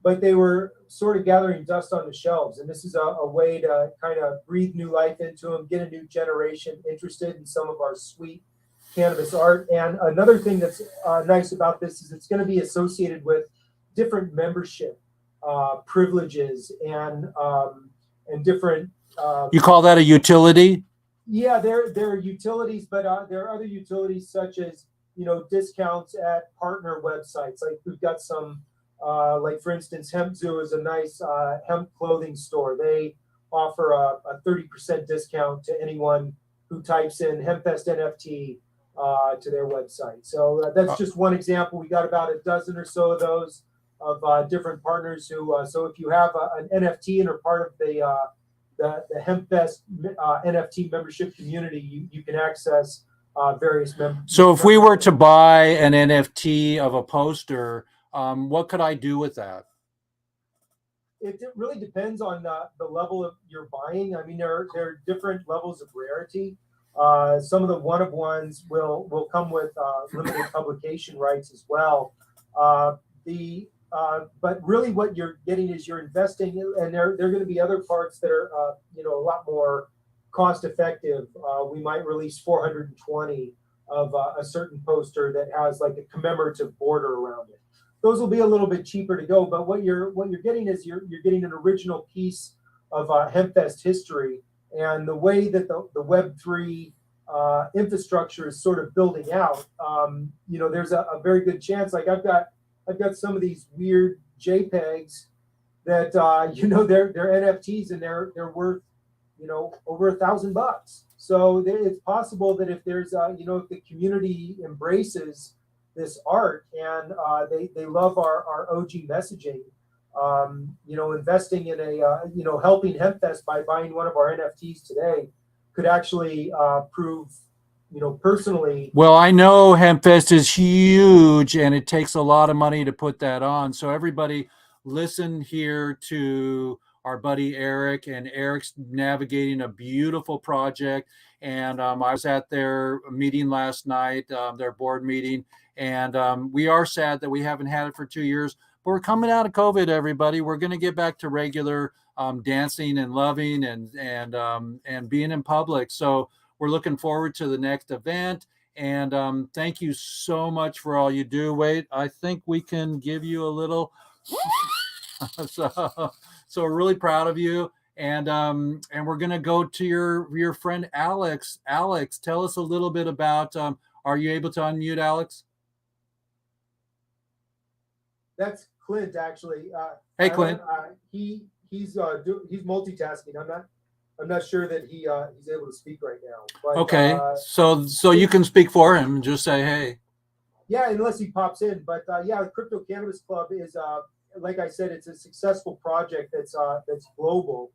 but they were sort of gathering dust on the shelves. And this is a way to kind of breathe new life into them, get a new generation interested in some of our sweet cannabis art. And another thing that's nice about this is it's going to be associated with different membership privileges and different. You call that a utility? Yeah, there are utilities, but there are other utilities such as discounts at partner websites. Like we've got some, like for instance, Hemp Zoo is a nice hemp clothing store. They offer a 30% discount to anyone who types in HempFest NFT to their website. So that's just one example. We got about a dozen or so of those of different partners who. So if you have an NFT and are part of the HempFest NFT membership community, you can access various members. So if we were to buy an NFT of a poster, what could I do with that? It really depends on the level of your buying. I mean, there are different levels of rarity. Some of the one-of-ones will come with limited publication rights as well. But really what you're getting is you're investing, and there are going to be other parts that are a lot more cost effective. We might release 420 of a certain poster that has like a commemorative border around it. Those will be a little bit cheaper to go, but what you're getting is you're getting an original piece of HempFest history, and the way that the Web3 infrastructure is sort of building out, you know, there's a very good chance. Like I've got some of these weird JPEGs that you know, they're NFTs and they're worth, you know, over $1,000. So it's possible that if there's you know, if the community embraces this art and they love our OG messaging, you know, investing in a you know, helping HempFest by buying one of our NFTs today could actually prove, you know, personally. Well, I know HempFest is huge and it takes a lot of money to put that on. So everybody listen here to our buddy Eric, and Eric's navigating a beautiful project. And I was at their meeting last night, their board meeting, and we are sad that we haven't had it for 2 years, but we're coming out of COVID, everybody. We're going to get back to regular dancing and loving and being in public. So we're looking forward to the next event. And thank you so much for all you do. Wait, I think we can give you a little. So we're really proud of you. And we're gonna go to your friend Alex. Alex, tell us a little bit about. Are you able to unmute, Alex? That's Clint, actually. Hey, Clint. He's multitasking. I'm not sure that he's able to speak right now. But, okay, so you can speak for him and just say hey. Yeah, unless he pops in. But yeah, the Crypto Cannabis Club is, like I said, it's a successful project that's global.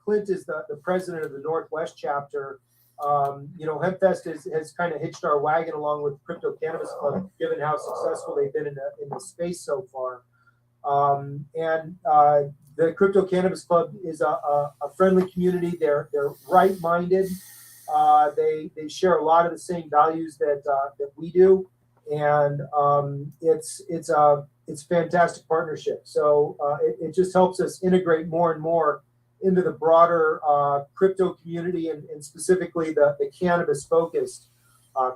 Clint is the president of the Northwest chapter. You know, HempFest has kind of hitched our wagon along with Crypto Cannabis Club, given how successful they've been in the space so far. The Crypto Cannabis Club is a friendly community. They're right-minded. They share a lot of the same values that we do, and it's fantastic partnership. So it just helps us integrate more and more into the broader crypto community, and specifically the cannabis-focused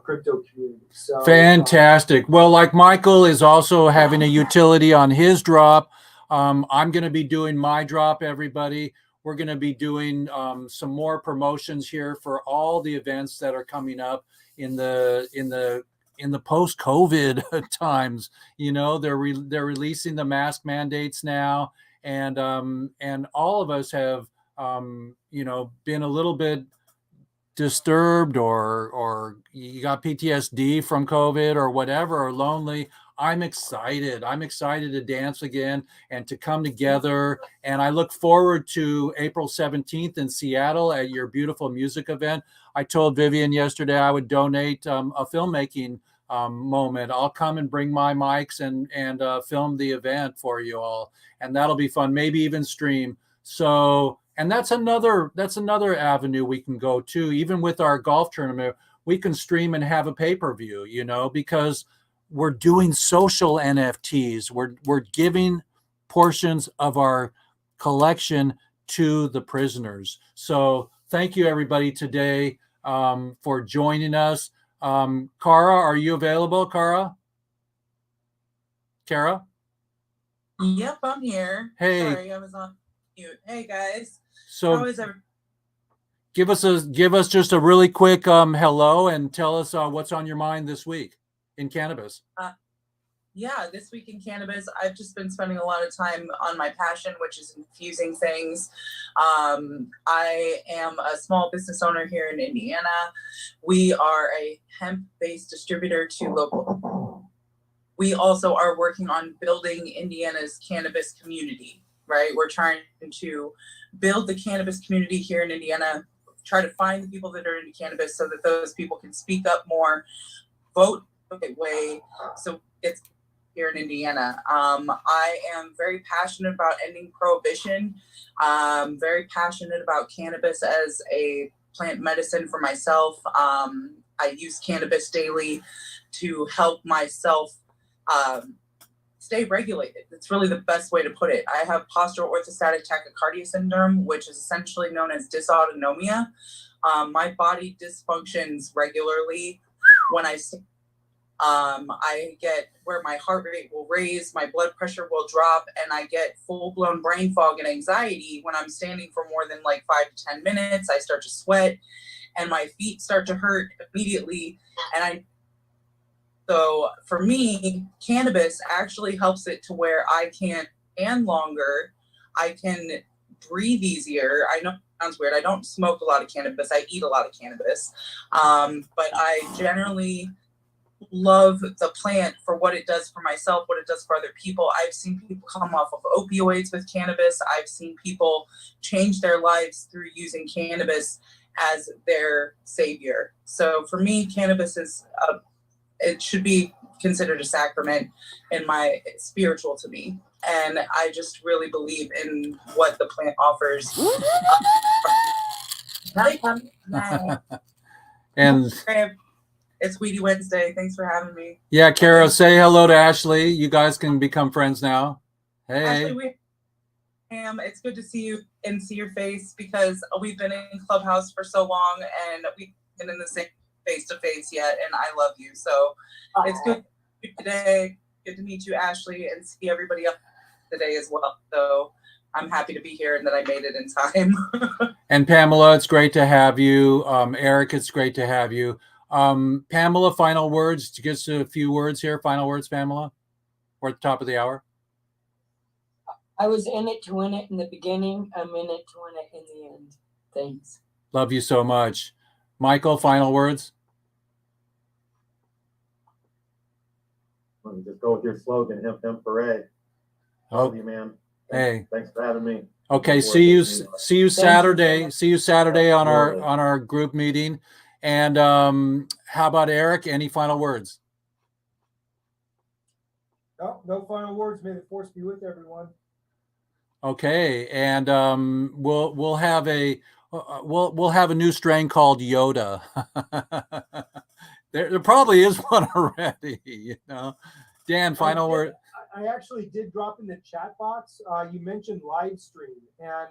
crypto community. So fantastic. Well, like Michael is also having a utility on his drop. I'm going to be doing my drop, everybody. We're going to be doing some more promotions here for all the events that are coming up in the post-COVID times. You know, they're releasing the mask mandates now, and all of us have you know, been a little bit disturbed, or you got PTSD from COVID or whatever, or lonely. I'm excited to dance again and to come together. And I look forward to April 17th in Seattle at your beautiful music event. I told Vivian yesterday I would donate a filmmaking moment. I'll come and bring my mics and film the event for you all. And that'll be fun, maybe even stream. So, and that's another avenue we can go to. Even with our golf tournament, we can stream and have a pay-per-view, you know, because we're doing social NFTs. We're giving portions of our collection to the prisoners. So thank you, everybody, today for joining us. Kara, are you available, Kara? Kara? Yep, I'm here. Hey. Sorry, I was on mute. Hey, guys. So how is everyone? Give us just a really quick hello and tell us what's on your mind this week in cannabis. Yeah, this week in cannabis, I've just been spending a lot of time on my passion, which is infusing things. I am a small business owner here in Indiana. We are a hemp-based distributor to local. We also are working on building Indiana's cannabis community, right? We're trying to build the cannabis community here in Indiana, try to find the people that are into cannabis so that those people can speak up more, vote the right way. So it's here in Indiana. I am very passionate about ending prohibition. Very passionate about cannabis as a plant medicine for myself. I use cannabis daily to help myself stay regulated. It's really the best way to put it. I have postural orthostatic tachycardia syndrome, which is essentially known as dysautonomia. My body dysfunctions regularly when I get where my heart rate will raise, my blood pressure will drop, and I get full-blown brain fog and anxiety when I'm standing for more than like 5 to 10 minutes. I start to sweat, and my feet start to hurt immediately. So for me, cannabis actually helps it to where I can stand longer. I can breathe easier. I know it sounds weird. I don't smoke a lot of cannabis. I eat a lot of cannabis. But I generally love the plant for what it does for myself, what it does for other people. I've seen people come off of opioids with cannabis. I've seen people change their lives through using cannabis as their savior. So for me, cannabis is it should be considered a sacrament in my spiritual to me. And I just really believe in what the plant offers. And it's Weedy Wednesday. Thanks for having me. yeah, Kara, say hello to Ashley. You guys can become friends now. Hey. Ashley, it's good to see you and see your face, because we've been in Clubhouse for so long and we've been in the same face-to-face yet, and I love you. So it's good to meet you today. Good to meet you, Ashley, and see everybody else today as well. So I'm happy to be here and that I made it in time. And Pamela, it's great to have you. Eric, it's great to have you. Pamela, final words. Just a few words here. Final words, Pamela. We're at the top of the hour. I was in it to win it in the beginning. I'm in it to win it in the end. Thanks. Love you so much. Michael, final words. Just go with your slogan, hemp hemp hooray. Love you, man. Hey, thanks for having me. Okay, see you Saturday. See you Saturday on our group meeting. And how about Eric? Any final words? No final words. May the force be with everyone. Okay, and we'll have a new strain called Yoda. there probably is one already, you know. Dan, final word. I actually did drop in the chat box. You mentioned live stream, and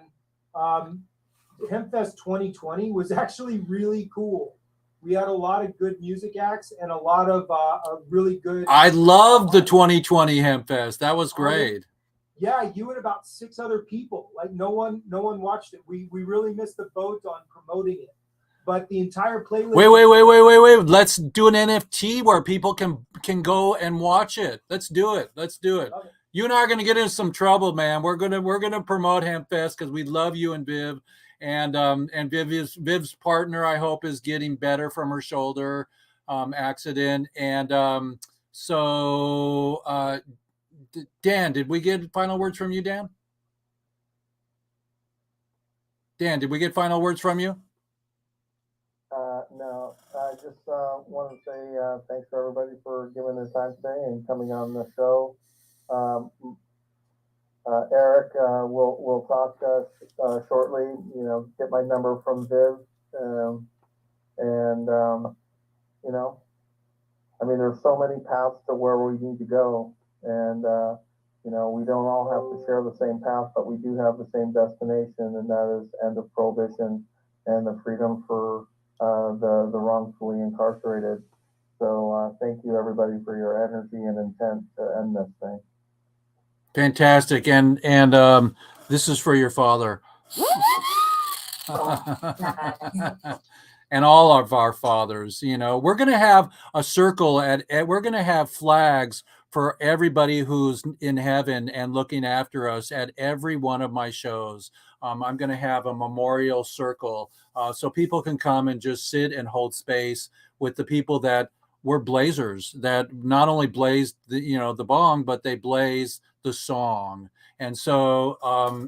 HempFest 2020 was actually really cool. We had a lot of good music acts and a lot of really good. I loved the 2020 HempFest. That was great. Yeah, you and about 6 other people. Like no one watched it. We really missed the boat on promoting it. But the entire playlist. Wait. Let's do an NFT where people can go and watch it. Let's do it. Okay. You and I are going to get into some trouble, man. We're gonna promote HempFest because we love you and Viv. And Viv's partner, I hope, is getting better from her shoulder accident. And so Dan, did we get final words from you, Dan? Dan, did we get final words from you? No, I just want to say thanks to everybody for giving their time today and coming on the show. Eric, we'll talk shortly. You know, get my number from Viv, and you know, I mean, there's so many paths to where we need to go, and you know, we don't all have to share the same path, but we do have the same destination, and that is end of prohibition and the freedom for the wrongfully incarcerated. So thank you, everybody, for your energy and intent to end this thing. Fantastic. And this is for your father. And all of our fathers. You know, we're going to have a circle we're going to have flags for everybody who's in heaven and looking after us at every one of my shows. I'm going to have a memorial circle so people can come and just sit and hold space with the people that were blazers, that not only blazed the bong, but they blazed the song. And so,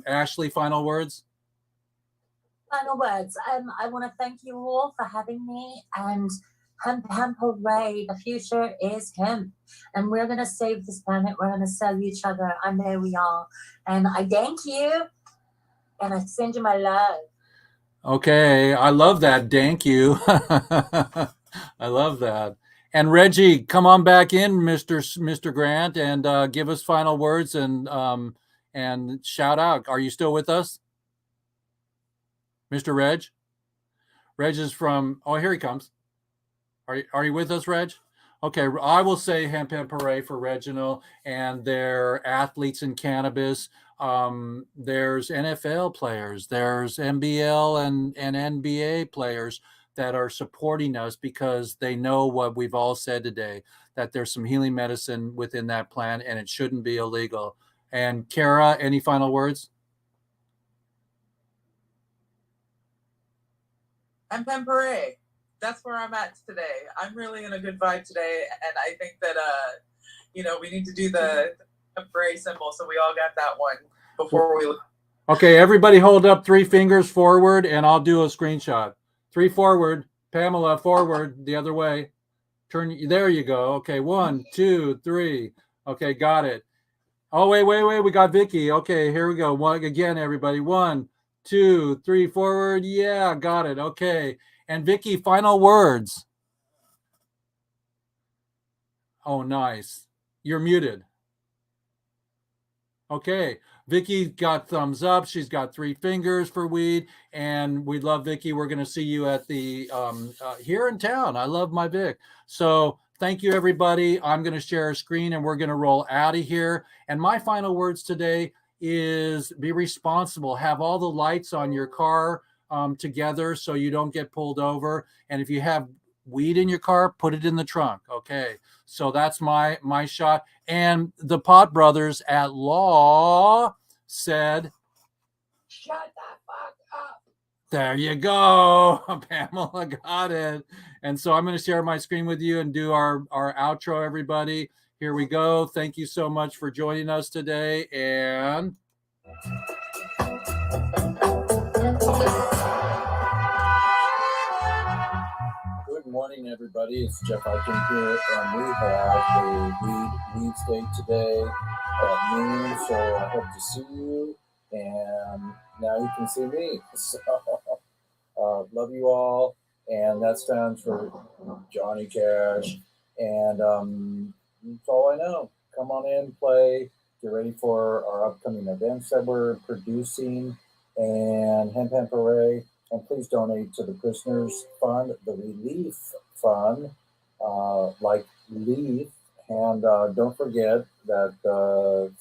Ashley, final words? Final words. I want to thank you all for having me, and hemp hooray, the future is hemp, and we're going to save this planet. We're going to save each other. I know we are, and I thank you, and I send you my love. Okay, I love that. Thank you. I love that. And Reggie, come on back in, Mr. Grant, and give us final words and shout out. Are you still with us, Mr. Reg? Reg is from. Oh, here he comes. Are you with us, Reg? Okay, I will say hemp hooray for Reginald and their athletes in cannabis. There's NFL players, there's NBL and NBA players. that are supporting us because they know what we've all said today, that there's some healing medicine within that plant and it shouldn't be illegal. And Kara, any final words? And Pempere. That's where I'm at today. I'm really in a good vibe today, and I think that we need to do the Pempere symbol, so we all got that one before we. Okay, everybody hold up 3 fingers forward, and I'll do a screenshot. 3 forward, Pamela forward, the other way. Turn. There you go. Okay, 1, 2, 3. Okay, got it. Oh wait, we got Vicky. Okay, here we go. One again, everybody. 1, 2, 3, forward. Yeah, got it. Okay. And Vicky, final words. Oh, nice. You're muted. Okay. Vicky got thumbs up. She's got 3 fingers for weed. And we love Vicky. We're going to see you at the here in town. I love my Vic. So thank you, everybody. I'm going to share a screen and we're going to roll out of here. And my final words today is be responsible. Have all the lights on your car together so you don't get pulled over. And if you have weed in your car, put it in the trunk. Okay. So that's my shot. And the Pot Brothers at Law said, Shut the fuck up. There you go. Pamela got it. And so I'm going to share my screen with you and do our outro, everybody. Here we go. Thank you so much for joining us today. And good morning, everybody. It's Jeff Eichen here, and we have a Weeds Day today at noon. So I hope to see you, and now you can see me. So, love you all, and that stands for Johnny Cash. And that's all I know. Come on in, play. Get ready for our upcoming events that we're producing, and Hemp Hooray. And please donate to the Prisoners Fund, the Relief Fund, like Leaf. And don't forget that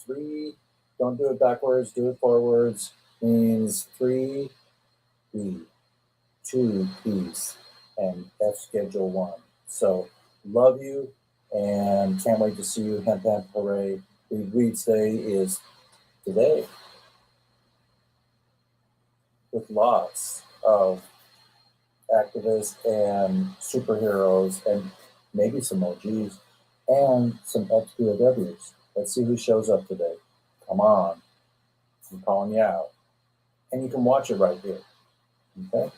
3, don't do it backwards, do it forwards, means 3 B, 2 P's, and F Schedule 1. So love you and can't wait to see you. Hemp Hooray. Weeds Day is today with lots of activists and superheroes and maybe some OGs and some ex-POWs. Let's see who shows up today. Come on. I'm calling you out. And you can watch it right here. Okay?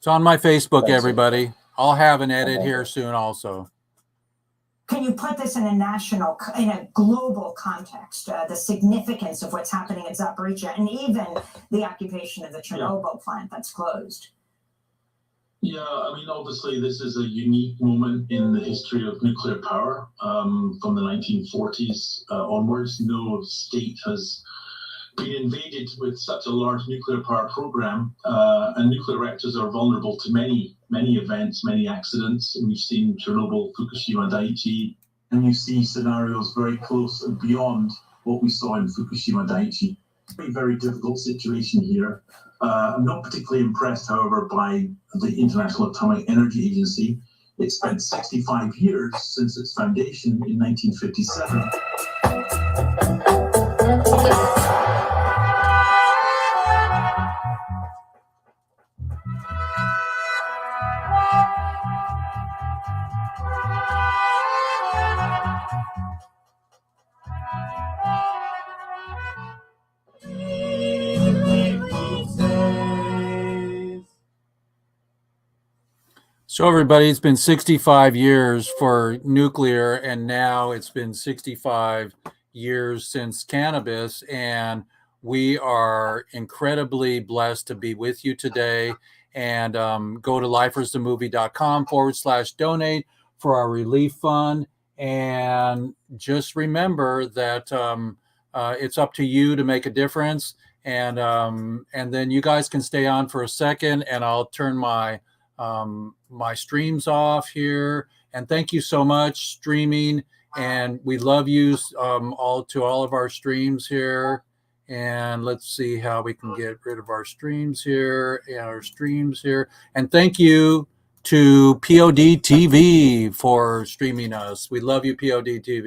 it's on my Facebook, Thanks, everybody. I'll have an edit Okay. here soon also. Can you put this in a global context, the significance of what's happening at Zaporizhzhia and even the occupation of the Chernobyl plant that's closed? Yeah, I mean, obviously, this is a unique moment in the history of nuclear power. From the 1940s onwards, no state has been invaded with such a large nuclear power program, and nuclear reactors are vulnerable to many events, many accidents. And we've seen Chernobyl, Fukushima, Daiichi, and you see scenarios very close and beyond what we saw in Fukushima, Daiichi. Very, very difficult situation here. I'm not particularly impressed, however, by the International Atomic Energy Agency. It spent 65 years since its foundation in 1957. So everybody, it's been 65 years for nuclear, and now it's been 65 years since cannabis, and we are incredibly blessed to be with you today. And go to lifersthemovie.com/donate for our relief fund. And just remember that it's up to you to make a difference. And then you guys can stay on for a second, and I'll turn my streams off here. And thank you so much, streaming. And we love you all of our streams here. And let's see how we can get rid of our streams here and our streams here. And thank you to POD TV for streaming us. We love you, POD TV.